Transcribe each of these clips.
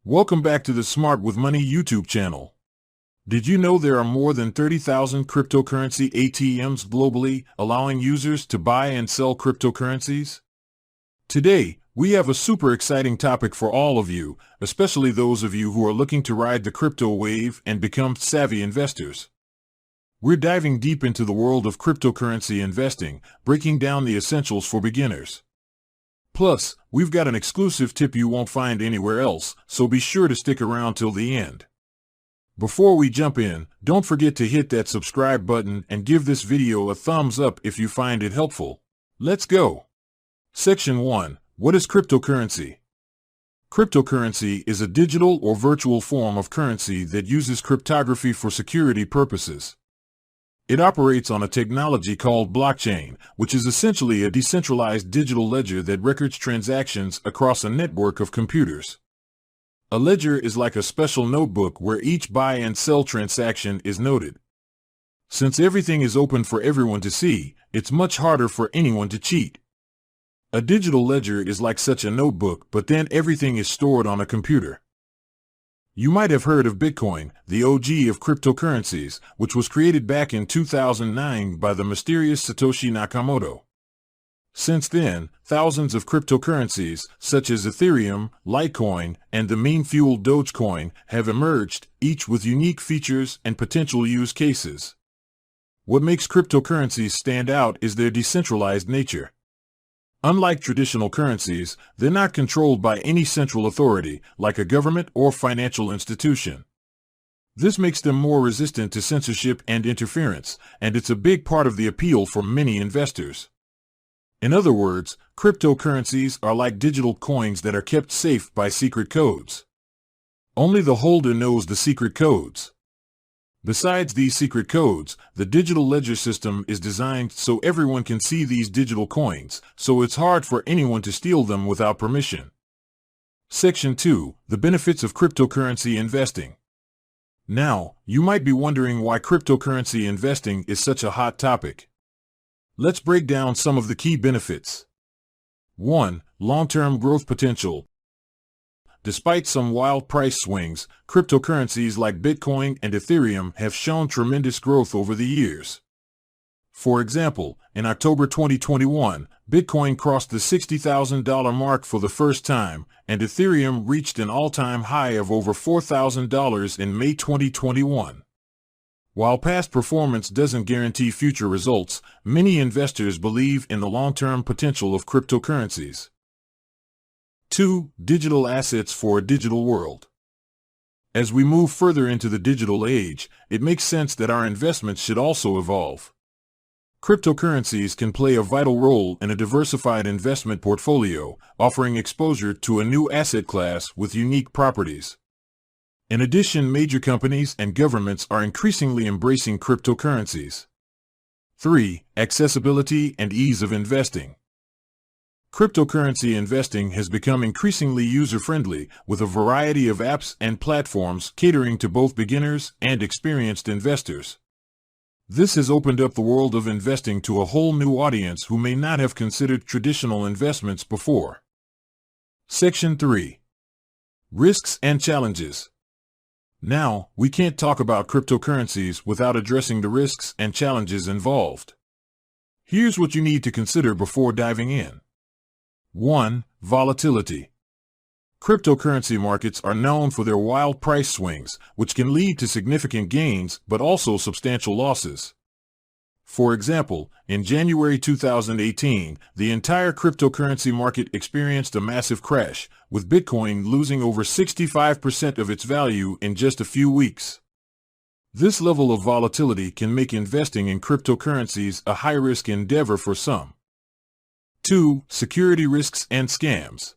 Welcome back to the Smart with Money YouTube channel. Did you know there are more than 30,000 cryptocurrency ATMs globally, allowing users to buy and sell cryptocurrencies? Today, we have a super exciting topic for all of you, especially those of you who are looking to ride the crypto wave and become savvy investors. We're diving deep into the world of cryptocurrency investing, breaking down the essentials for beginners. Plus, we've got an exclusive tip you won't find anywhere else, so be sure to stick around till the end. Before we jump in, don't forget to hit that subscribe button and give this video a thumbs up if you find it helpful. Let's go! Section 1. What is cryptocurrency? Cryptocurrency is a digital or virtual form of currency that uses cryptography for security purposes. It operates on a technology called blockchain, which is essentially a decentralized digital ledger that records transactions across a network of computers. A ledger is like a special notebook where each buy and sell transaction is noted. Since everything is open for everyone to see, it's much harder for anyone to cheat. A digital ledger is like such a notebook, but then everything is stored on a computer. You might have heard of Bitcoin, the OG of cryptocurrencies, which was created back in 2009 by the mysterious Satoshi Nakamoto. Since then, thousands of cryptocurrencies, such as Ethereum, Litecoin, and the meme-fueled Dogecoin, have emerged, each with unique features and potential use cases. What makes cryptocurrencies stand out is their decentralized nature. Unlike traditional currencies, they're not controlled by any central authority, like a government or financial institution. This makes them more resistant to censorship and interference, and it's a big part of the appeal for many investors. In other words, cryptocurrencies are like digital coins that are kept safe by secret codes. Only the holder knows the secret codes. Besides these secret codes, the digital ledger system is designed so everyone can see these digital coins, so it's hard for anyone to steal them without permission. Section 2. The benefits of cryptocurrency investing. Now, you might be wondering why cryptocurrency investing is such a hot topic. Let's break down some of the key benefits. 1. Long-term growth potential. Despite some wild price swings, cryptocurrencies like Bitcoin and Ethereum have shown tremendous growth over the years. For example, in October 2021, Bitcoin crossed the $60,000 mark for the first time, and Ethereum reached an all-time high of over $4,000 in May 2021. While past performance doesn't guarantee future results, many investors believe in the long-term potential of cryptocurrencies. 2. Digital assets for a digital world. As we move further into the digital age, it makes sense that our investments should also evolve. Cryptocurrencies can play a vital role in a diversified investment portfolio, offering exposure to a new asset class with unique properties. In addition, major companies and governments are increasingly embracing cryptocurrencies. 3. Accessibility and ease of investing. Cryptocurrency investing has become increasingly user-friendly, with a variety of apps and platforms catering to both beginners and experienced investors. This has opened up the world of investing to a whole new audience who may not have considered traditional investments before. Section 3. Risks and challenges. Now, we can't talk about cryptocurrencies without addressing the risks and challenges involved. Here's what you need to consider before diving in. 1. Volatility. Cryptocurrency markets are known for their wild price swings, which can lead to significant gains but also substantial losses. For example, in January 2018, the entire cryptocurrency market experienced a massive crash, with Bitcoin losing over 65% of its value in just a few weeks. This level of volatility can make investing in cryptocurrencies a high-risk endeavor for some. 2. Security risks and scams.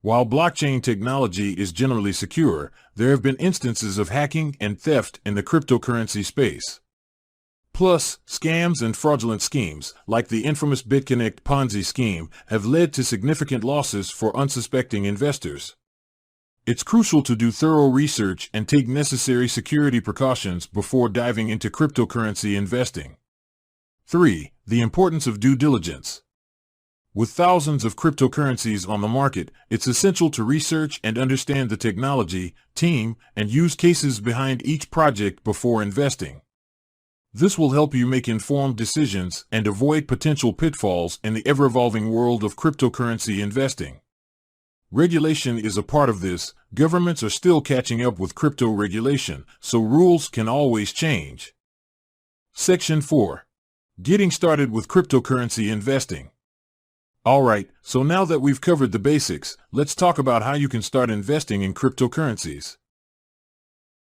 While blockchain technology is generally secure, there have been instances of hacking and theft in the cryptocurrency space. Plus, scams and fraudulent schemes, like the infamous BitConnect Ponzi scheme, have led to significant losses for unsuspecting investors. It's crucial to do thorough research and take necessary security precautions before diving into cryptocurrency investing. 3. The importance of due diligence. With thousands of cryptocurrencies on the market, it's essential to research and understand the technology, team, and use cases behind each project before investing. This will help you make informed decisions and avoid potential pitfalls in the ever-evolving world of cryptocurrency investing. Regulation is a part of this. Governments are still catching up with crypto regulation, so rules can always change. Section 4. Getting started with cryptocurrency investing. Alright, so now that we've covered the basics, let's talk about how you can start investing in cryptocurrencies.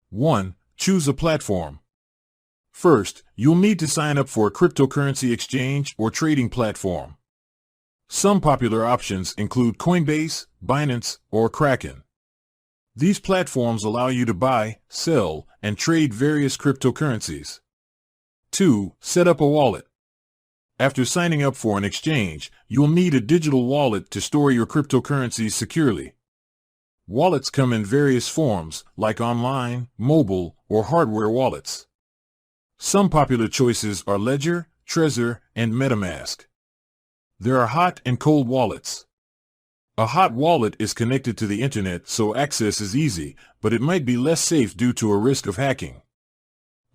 1. Choose a platform. First, you'll need to sign up for a cryptocurrency exchange or trading platform. Some popular options include Coinbase, Binance, or Kraken. These platforms allow you to buy, sell, and trade various cryptocurrencies. 2. Set up a wallet. After signing up for an exchange, you'll need a digital wallet to store your cryptocurrencies securely. Wallets come in various forms, like online, mobile, or hardware wallets. Some popular choices are Ledger, Trezor, and MetaMask. There are hot and cold wallets. A hot wallet is connected to the internet, so access is easy, but it might be less safe due to a risk of hacking.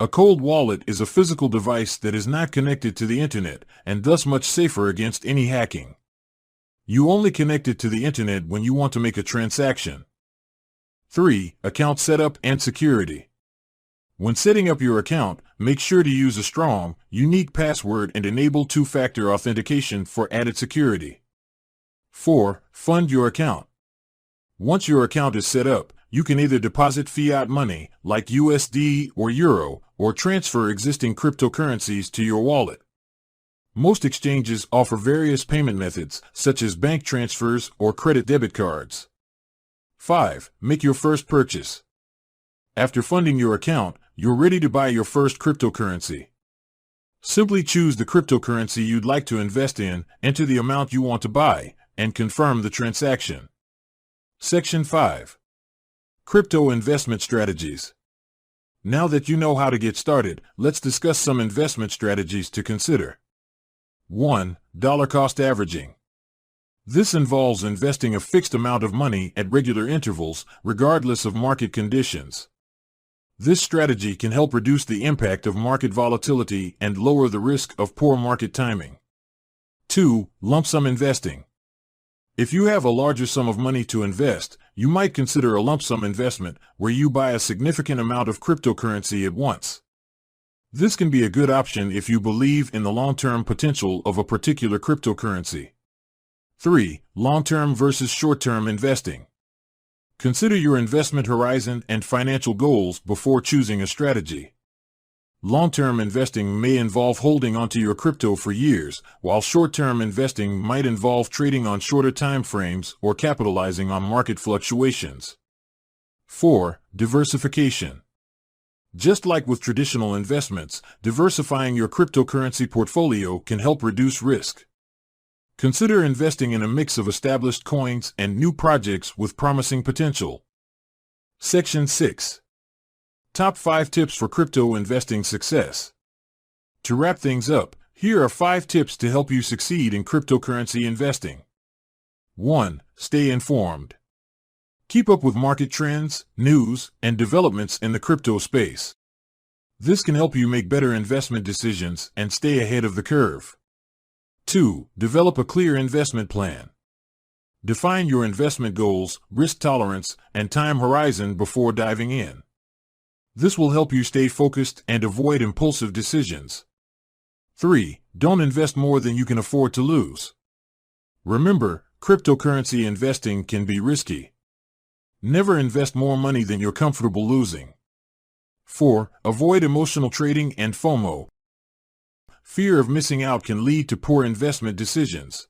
A cold wallet is a physical device that is not connected to the internet, and thus much safer against any hacking. You only connect it to the internet when you want to make a transaction. 3. Account setup and security. When setting up your account, make sure to use a strong, unique password and enable two-factor authentication for added security. 4. Fund your account. Once your account is set up, you can either deposit fiat money, like USD or Euro, or transfer existing cryptocurrencies to your wallet. Most exchanges offer various payment methods, such as bank transfers or credit debit cards. 5. Make your first purchase. After funding your account, you're ready to buy your first cryptocurrency. Simply choose the cryptocurrency you'd like to invest in, enter the amount you want to buy, and confirm the transaction. Section 5. Crypto investment strategies. Now that you know how to get started, let's discuss some investment strategies to consider. 1. Dollar cost averaging. This involves investing a fixed amount of money at regular intervals, regardless of market conditions. This strategy can help reduce the impact of market volatility and lower the risk of poor market timing. 2. Lump sum investing. If you have a larger sum of money to invest, you might consider a lump sum investment where you buy a significant amount of cryptocurrency at once. This can be a good option if you believe in the long-term potential of a particular cryptocurrency. 3. Long-term versus short-term investing. Consider your investment horizon and financial goals before choosing a strategy. Long-term investing may involve holding onto your crypto for years, while short-term investing might involve trading on shorter time frames or capitalizing on market fluctuations. 4. Diversification. Just like with traditional investments, diversifying your cryptocurrency portfolio can help reduce risk. Consider investing in a mix of established coins and new projects with promising potential. Section 6. Top 5 tips for crypto investing success. To wrap things up, here are 5 tips to help you succeed in cryptocurrency investing. 1. Stay informed. Keep up with market trends, news, and developments in the crypto space. This can help you make better investment decisions and stay ahead of the curve. 2. Develop a clear investment plan. Define your investment goals, risk tolerance, and time horizon before diving in. This will help you stay focused and avoid impulsive decisions. 3. Don't invest more than you can afford to lose. Remember, cryptocurrency investing can be risky. Never invest more money than you're comfortable losing. 4. Avoid emotional trading and FOMO. Fear of missing out can lead to poor investment decisions.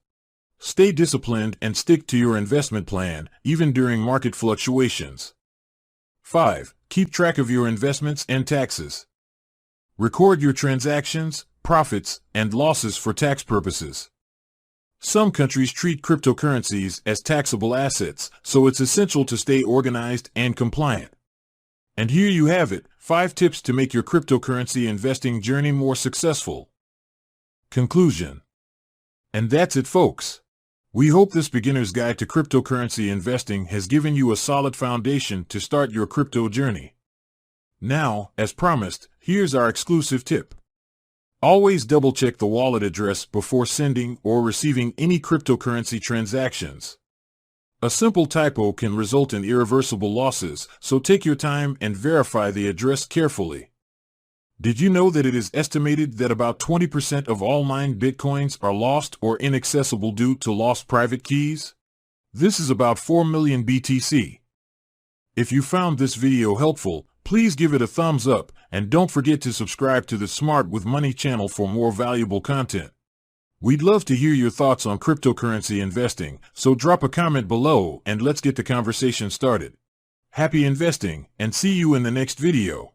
Stay disciplined and stick to your investment plan, even during market fluctuations. 5. Keep track of your investments and taxes. Record your transactions, profits, and losses for tax purposes. Some countries treat cryptocurrencies as taxable assets, so it's essential to stay organized and compliant. And here you have it, 5 tips to make your cryptocurrency investing journey more successful. Conclusion. And that's it, folks. We hope this beginner's guide to cryptocurrency investing has given you a solid foundation to start your crypto journey. Now, as promised, here's our exclusive tip. Always double-check the wallet address before sending or receiving any cryptocurrency transactions. A simple typo can result in irreversible losses, so take your time and verify the address carefully. Did you know that it is estimated that about 20% of all mined Bitcoins are lost or inaccessible due to lost private keys? This is about 4 million BTC. If you found this video helpful, please give it a thumbs up and don't forget to subscribe to the Smart with Money channel for more valuable content. We'd love to hear your thoughts on cryptocurrency investing, so drop a comment below and let's get the conversation started. Happy investing and see you in the next video.